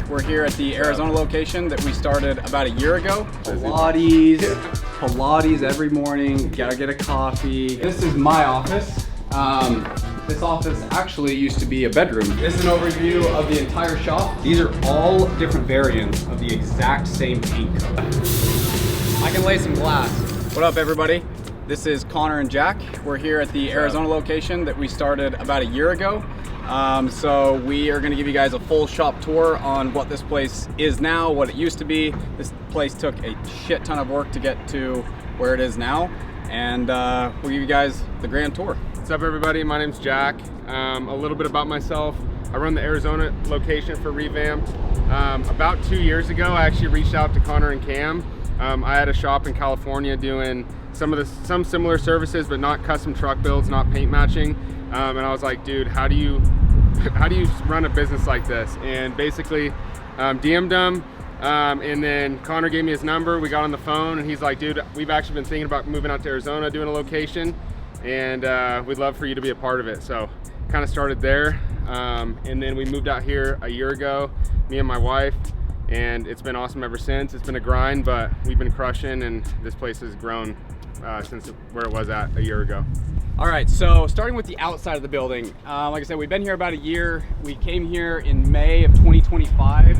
We're here at the Arizona location that we started about a year ago. Pilates every morning, gotta get a coffee. This is my office. This office actually used to be a bedroom. This is an overview of the entire shop. These are all different variants of the exact same paint color. I can lay some glass. What up, everybody? This is Connor and Jack. We're here at the Arizona location that we started about a year ago. So we are gonna give you guys a full shop tour on what this place is now, what it used to be. This place took a shit ton of work to get to where it is now. And we'll give you guys the grand tour. What's up, everybody? My name's Jack. A little bit about myself. I run the Arizona location for Revamped. About 2 years ago, I actually reached out to Connor and Cam. I had a shop in California doing some similar services, but not custom truck builds, not paint matching. And I was like, dude, how do you run a business like this? And basically DM'd him, and then Connor gave me his number. We got on the phone, and he's like, dude, we've actually been thinking about moving out to Arizona, doing a location, and we'd love for you to be a part of it. So kind of started there, and then we moved out here a year ago, me and my wife, and it's been awesome ever since. It's been a grind, but we've been crushing, and this place has grown since where it was at a year ago. All right, so starting with the outside of the building, like I said, we've been here about a year. We came here in May of 2025,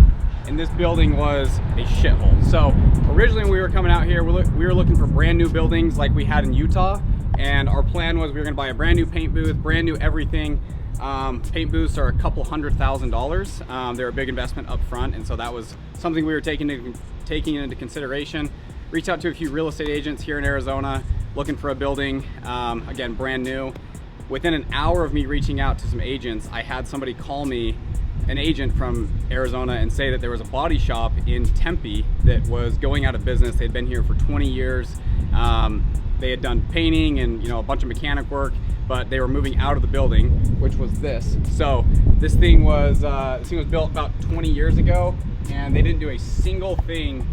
and this building was a shithole. So originally when we were coming out here, we were looking for brand new buildings like we had in Utah, and our plan was we were gonna buy a brand new paint booth, brand new everything. Paint booths are a couple $100,000. They're a big investment up front, and so that was something we were taking into consideration. Reached out to a few real estate agents here in Arizona, looking for a building, again, brand new. Within an hour of me reaching out to some agents, I had somebody call me, an agent from Arizona, and say that there was a body shop in Tempe that was going out of business. They'd been here for 20 years. They had done painting and a bunch of mechanic work, but they were moving out of the building, which was this. So this thing was built about 20 years ago, and they didn't do a single thing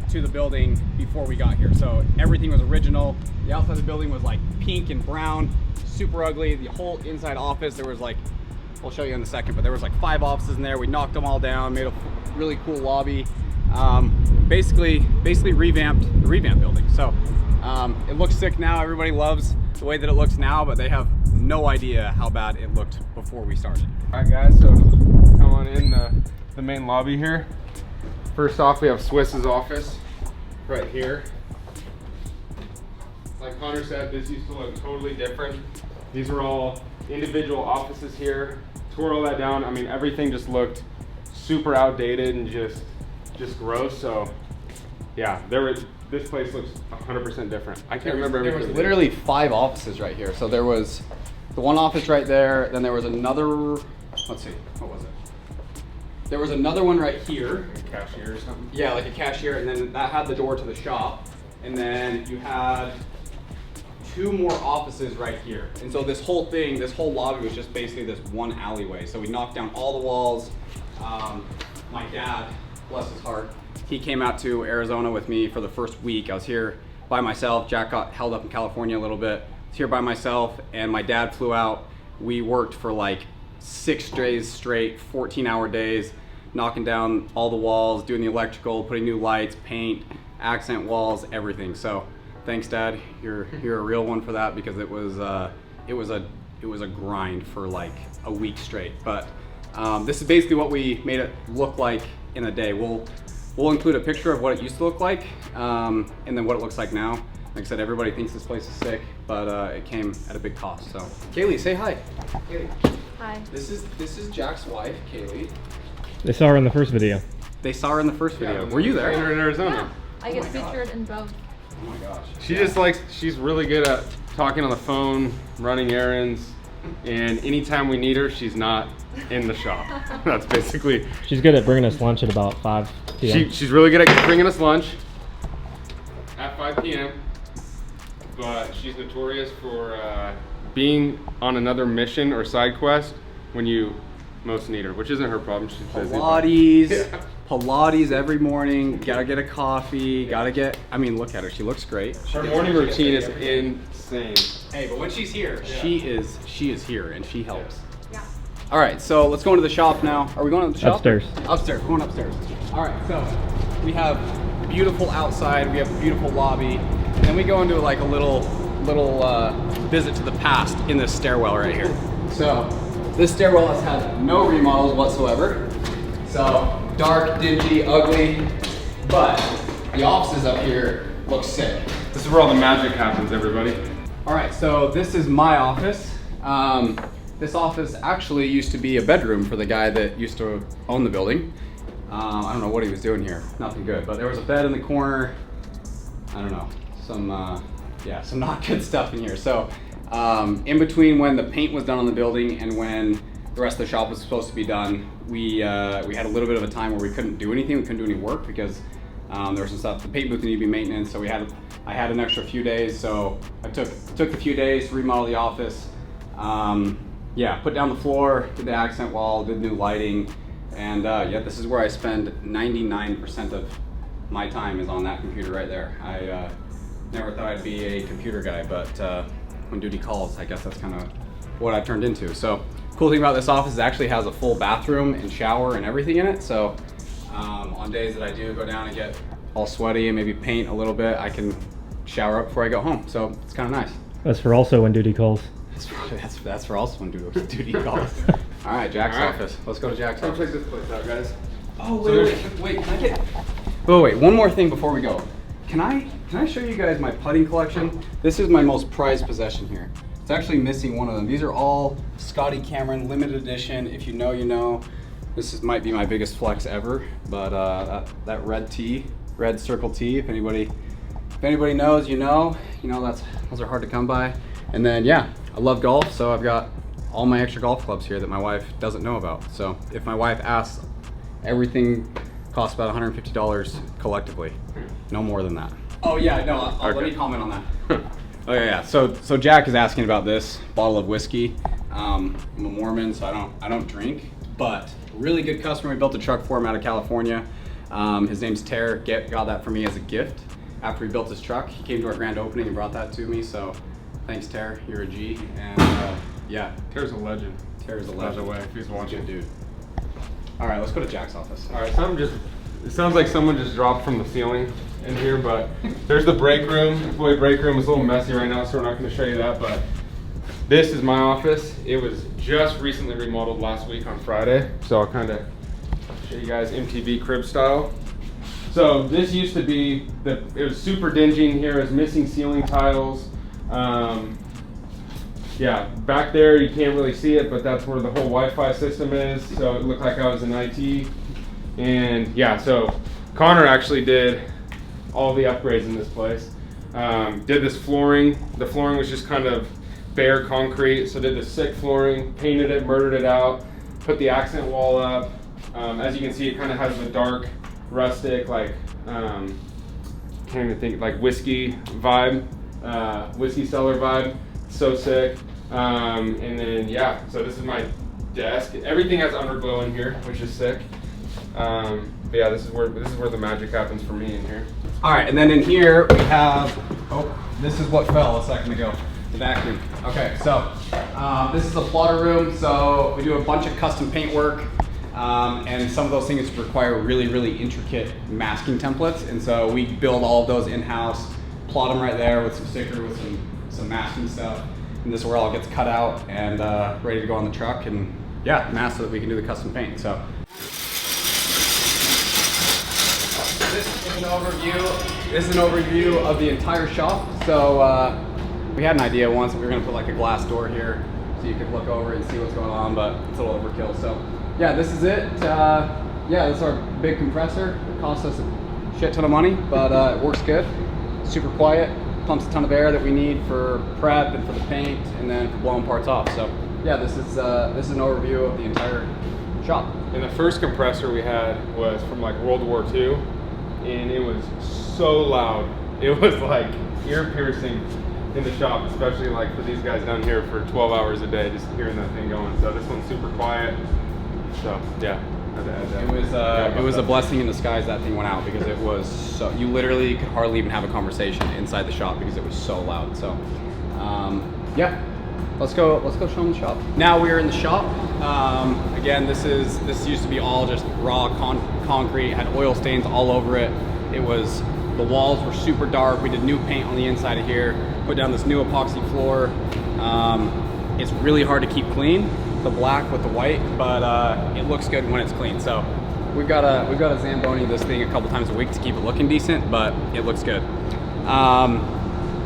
to the building before we got here. So everything was original. The outside of the building was like pink and brown, super ugly. The whole inside office, there was like, I'll show you in a second, but there was like 5 offices in there. We knocked them all down, made a really cool lobby. Basically revamped the Revamped building. So it looks sick now. Everybody loves the way that it looks now, but they have no idea how bad it looked before we started. All right, guys, so come on in the main lobby here. First off, we have Swiss's office right here. Like Connor said, this used to look totally different. These were all individual offices here. Tore all that down. I mean, everything just looked super outdated and just gross. So yeah, this place looks 100% different. I can't remember everything. There was literally 5 offices right here. So there was the one office right there, then there was another, let's see, what was it? There was another one right here. A cashier or something? Yeah, like a cashier, and then that had the door to the shop. And then you had 2 more offices right here. And so this whole lobby was just basically this one alleyway. So we knocked down all the walls. My dad, bless his heart, he came out to Arizona with me for the first week. I was here by myself. Jack got held up in California a little bit. I was here by myself, and my dad flew out. We worked for like 6 days straight, 14-hour days, knocking down all the walls, doing the electrical, putting new lights, paint, accent walls, everything. So thanks, Dad. You're a real one for that, because it was a grind for like a week straight. But this is basically what we made it look like in a day. We'll include a picture of what it used to look like, and then what it looks like now. Like I said, everybody thinks this place is sick, but it came at a big cost. So, Kaylee, say hi. Kaylee. Hi. This is Jack's wife, Kaylee. They saw her in the first video. They saw her in the first video. Were you there? In Arizona. Yeah, I get featured in both. Oh my gosh. She's really good at talking on the phone, running errands, and anytime we need her, she's not in the shop. That's basically. She's good at bringing us lunch at about 5 p.m. She's really good at bringing us lunch at 5 p.m. But she's notorious for being on another mission or side quest when you most need her, which isn't her problem. She's busy. Pilates every morning. Gotta get a coffee. I mean, look at her. She looks great. Her morning routine is insane. Hey, but when she's here, she is here, and she helps. Yeah. All right, so let's go into the shop now. Are we going to the shop? Upstairs. Upstairs, we're going upstairs. All right, so we have beautiful outside, we have a beautiful lobby, and then we go into like a little visit to the past in this stairwell right here. So this stairwell has had no remodels whatsoever. So dark, dingy, ugly, but the offices up here look sick. This is where all the magic happens, everybody. All right, so this is my office. This office actually used to be a bedroom for the guy that used to own the building. I don't know what he was doing here, nothing good, but there was a bed in the corner. I don't know, some not good stuff in here. So in between when the paint was done on the building and when the rest of the shop was supposed to be done, we had a little bit of a time where we couldn't do anything, we couldn't do any work because there was some stuff, the paint booth needed to be maintained, so I had an extra few days, so I took the few days to remodel the office. Put down the floor, did the accent wall, did new lighting, and this is where I spend 99% of my time is on that computer right there. I never thought I'd be a computer guy, but when duty calls, I guess that's kind of what I've turned into. So, cool thing about this office is it actually has a full bathroom and shower and everything in it, so on days that I do go down and get all sweaty and maybe paint a little bit, I can shower up before I go home, so it's kind of nice. That's for also when duty calls. That's for also when duty calls. All right, Jack's office. Let's go to Jack's office. Check this place out, guys. Oh, wait, can I get... Oh, wait, one more thing before we go. Can I show you guys my putting collection? This is my most prized possession here. It's actually missing one of them. These are all Scotty Cameron limited edition. If you know, you know. This might be my biggest flex ever, but that red circle tee, if anybody knows, you know those are hard to come by. And then yeah, I love golf, so I've got all my extra golf clubs here that my wife doesn't know about. So if my wife asks, everything costs about $150 collectively, no more than that. Oh yeah, no, let me comment on that. Oh yeah. So Jack is asking about this bottle of whiskey. I'm a Mormon, so I don't drink, but really good customer. We built a truck for him out of California. His name's Ter. Got that for me as a gift after we built his truck. He came to our grand opening and brought that to me. So thanks, Ter. You're a G. And yeah, Ter's a legend. Ter's a legend. By the way, if he's watching, dude. All right, let's go to Jack's office. All right, it sounds like someone just dropped from the ceiling in here, but there's the break room. Employee break room is a little messy right now, so we're not going to show you that, but this is my office. It was just recently remodeled last week on Friday, so I'll kind of show you guys MTV crib style. So this used to be, it was super dingy in here. It was missing ceiling tiles. Yeah, back there you can't really see it, but that's where the whole Wi-Fi system is. So it looked like I was in IT. And yeah, so Connor actually did all the upgrades in this place. Did this flooring. The flooring was just kind of bare concrete, so did the sick flooring, painted it, murdered it out, put the accent wall up. As you can see, it kind of has the dark, rustic, like, can't even think, like whiskey vibe, whiskey cellar vibe. So sick. And then yeah, so this is my desk. Everything has underglow in here, which is sick. But yeah, this is where the magic happens for me in here. All right, and then in here we have, this is what fell a second ago, the vacuum. Okay, so this is the plotter room. So we do a bunch of custom paint work, and some of those things require really, really intricate masking templates. And so we build all of those in-house, plot them right there with some sticker, with some masking stuff. And this is where all gets cut out and ready to go on the truck, and yeah, mask so that we can do the custom paint. So this is an overview of the entire shop. So we had an idea once that we were going to put like a glass door here so you could look over and see what's going on, but it's a little overkill. So yeah, this is it. Yeah, this is our big compressor. It costs us a shit ton of money, but it works good. Super quiet, pumps a ton of air that we need for prep and for the paint, and then for blowing parts off. So yeah, this is an overview of the entire shop. And the first compressor we had was from like World War II, and it was so loud. It was like ear piercing in the shop, especially like for these guys down here for 12 hours a day, just hearing that thing going. So this one's super quiet. So yeah. It was a blessing in disguise that thing went out, because it was so, you literally could hardly even have a conversation inside the shop because it was so loud. So yeah, let's go show them the shop. Now we're in the shop. Again, this used to be all just raw concrete, had oil stains all over it. The walls were super dark. We did new paint on the inside of here, put down this new epoxy floor. It's really hard to keep clean, the black with the white, but it looks good when it's clean. So we've got a Zamboni this thing a couple times a week to keep it looking decent, but it looks good.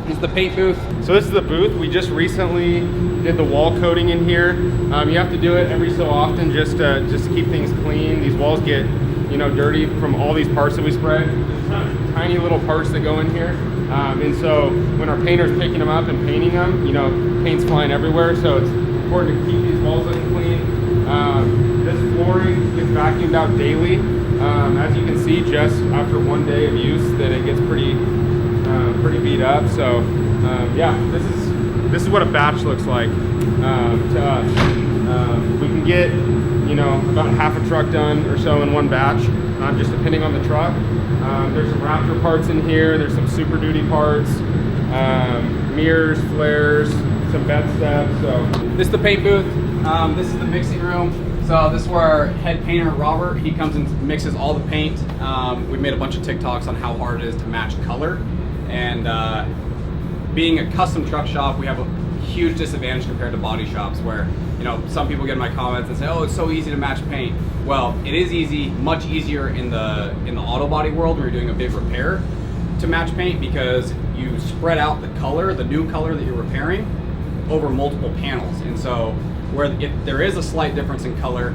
This is the paint booth. So this is the booth. We just recently did the wall coating in here. You have to do it every so often just to keep things clean. These walls get, you know, dirty from all these parts that we spray. There's tiny little parts that go in here. And so when our painter's picking them up and painting them, you know, paint's flying everywhere. So it's important to keep these walls looking clean. This flooring gets vacuumed out daily. As you can see, just after 1 day of use, that it gets pretty beat up. So yeah, this is what a batch looks like to us. We can get, you know, about half a truck done or so in one batch, just depending on the truck. There's some Raptor parts in here. There's some Super Duty parts, mirrors, flares, some bed steps. So this is the paint booth. This is the mixing room. So this is where our head painter, Robert, he comes and mixes all the paint. We've made a bunch of TikToks on how hard it is to match color. And being a custom truck shop, we have a huge disadvantage compared to body shops where, you know, some people get in my comments and say, oh, it's so easy to match paint. Well, it is easy, much easier in the auto body world when you're doing a big repair to match paint, because you spread out the color, the new color that you're repairing, over multiple panels. And so where if there is a slight difference in color,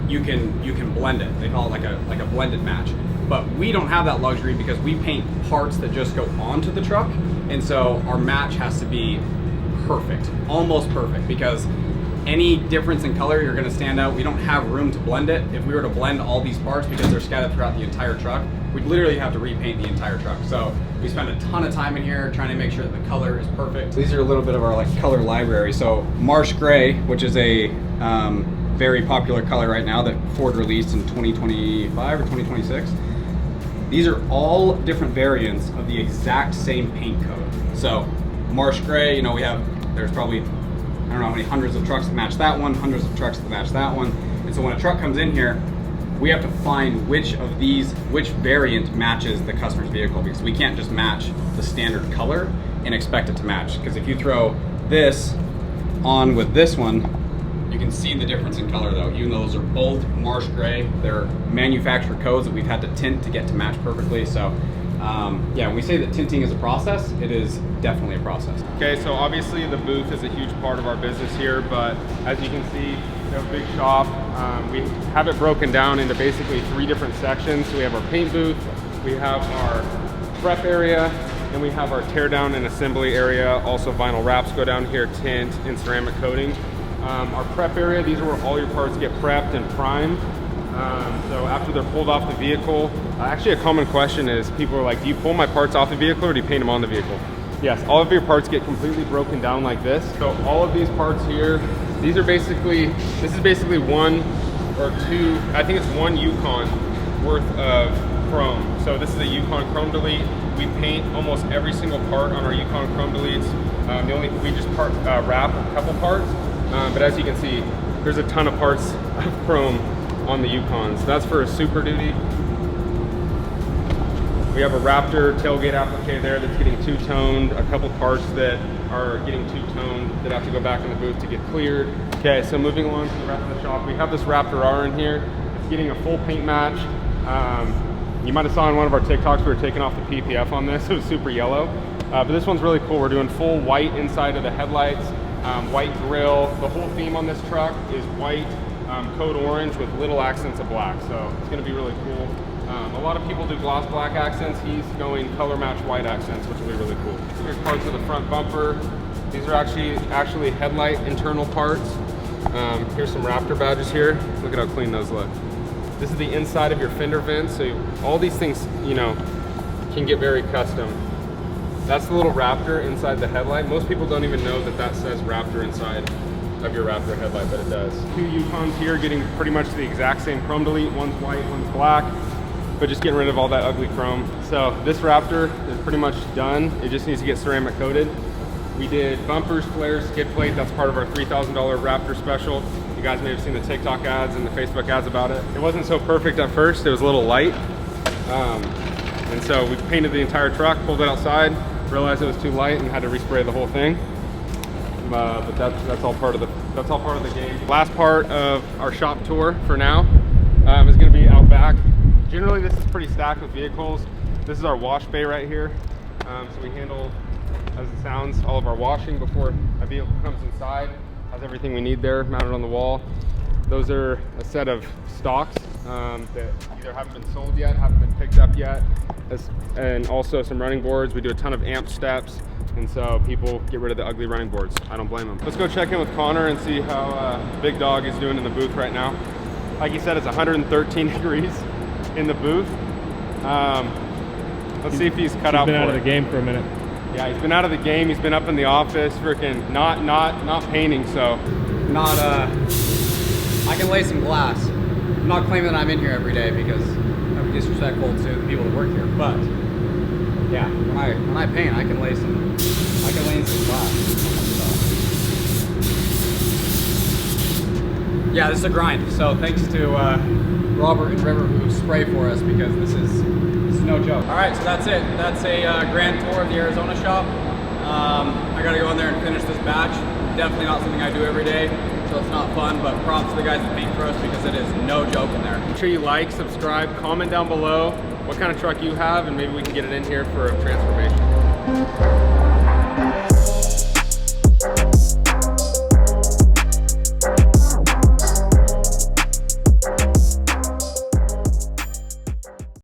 you can blend it. They call it like a blended match. But we don't have that luxury because we paint parts that just go onto the truck. And so our match has to be perfect, almost perfect, because any difference in color, you're gonna stand out. We don't have room to blend it. If we were to blend all these parts because they're scattered throughout the entire truck, we'd literally have to repaint the entire truck. So we spend a ton of time in here trying to make sure that the color is perfect. These are a little bit of our like color library. So Marsh Gray, which is a very popular color right now that Ford released in 2025 or 2026. These are all different variants of the exact same paint code. So Marsh Gray, you know, there's probably, I don't know how many hundreds of trucks that match that one, hundreds of trucks that match that one. And so when a truck comes in here, we have to find which variant matches the customer's vehicle, because we can't just match the standard color and expect it to match. Because if you throw this on with this one, you can see the difference in color though. Even though those are both Marsh Gray, they're manufacturer codes that we've had to tint to get to match perfectly. So yeah, when we say that tinting is a process, it is definitely a process. Okay, so obviously the booth is a huge part of our business here, but as you can see, we have a big shop. We have it broken down into basically 3 different sections. So we have our paint booth, we have our prep area, and we have our tear down and assembly area. Also vinyl wraps go down here, tint and ceramic coating. Our prep area, these are where all your parts get prepped and primed. So after they're pulled off the vehicle, actually a common question is people are like, do you pull my parts off the vehicle or do you paint them on the vehicle? Yes, all of your parts get completely broken down like this. So all of these parts here, this is basically 1 or 2, I think it's 1 Yukon worth of chrome. So this is a Yukon chrome delete. We paint almost every single part on our Yukon chrome deletes. We just wrap a couple parts. But as you can see, there's a ton of parts of chrome on the Yukons. That's for a Super Duty. We have a Raptor tailgate applique there that's getting two-toned, a couple parts that are getting two-toned that have to go back in the booth to get cleared. Okay, so moving along to the rest of the shop, we have this Raptor R in here. It's getting a full paint match. You might have saw in one of our TikToks, we were taking off the PPF on this. It was super yellow. But this one's really cool. We're doing full white inside of the headlights, white grille. The whole theme on this truck is white, code orange with little accents of black. So it's gonna be really cool. A lot of people do gloss black accents. He's going color match white accents, which will be really cool. Here's parts of the front bumper. These are actually headlight internal parts. Here's some Raptor badges here. Look at how clean those look. This is the inside of your fender vents. So all these things, you know, can get very custom. That's the little Raptor inside the headlight. Most people don't even know that that says Raptor inside of your Raptor headlight, but it does. 2 Yukons here getting pretty much the exact same chrome delete. One's white, one's black, but just getting rid of all that ugly chrome. So this Raptor is pretty much done. It just needs to get ceramic coated. We did bumpers, flares, skid plate. That's part of our $3,000 Raptor special. You guys may have seen the TikTok ads and the Facebook ads about it. It wasn't so perfect at first. It was a little light. And so we painted the entire truck, pulled it outside, realized it was too light and had to respray the whole thing. But that's all part of the game. Last part of our shop tour for now is going to be out back. Generally, this is pretty stacked with vehicles. This is our wash bay right here. So we handle, as it sounds, all of our washing before a vehicle comes inside. Has everything we need there mounted on the wall. Those are a set of stocks that either haven't been sold yet, haven't been picked up yet, and also some running boards. We do a ton of amp steps, and so people get rid of the ugly running boards. I don't blame them. Let's go check in with Connor and see how Big Dog is doing in the booth right now. Like he said, it's 113 degrees in the booth. Let's see if he's cut out for it. He's been out of the game for a minute. Yeah, he's been out of the game. He's been up in the office, freaking not painting. So, I can lay some glass. I'm not claiming that I'm in here every day because that would be disrespectful to the people that work here. But yeah, when I paint, I can lay in some glass. So. Yeah, this is a grind. So thanks to Robert and River who spray for us because this is no joke. All right, so that's it. That's a grand tour of the Arizona shop. I gotta go in there and finish this batch. Definitely not something I do every day, so it's not fun, but props to the guys that paint for us because it is no joke in there. Make sure you like, subscribe, comment down below what kind of truck you have, and maybe we can get it in here for a transformation.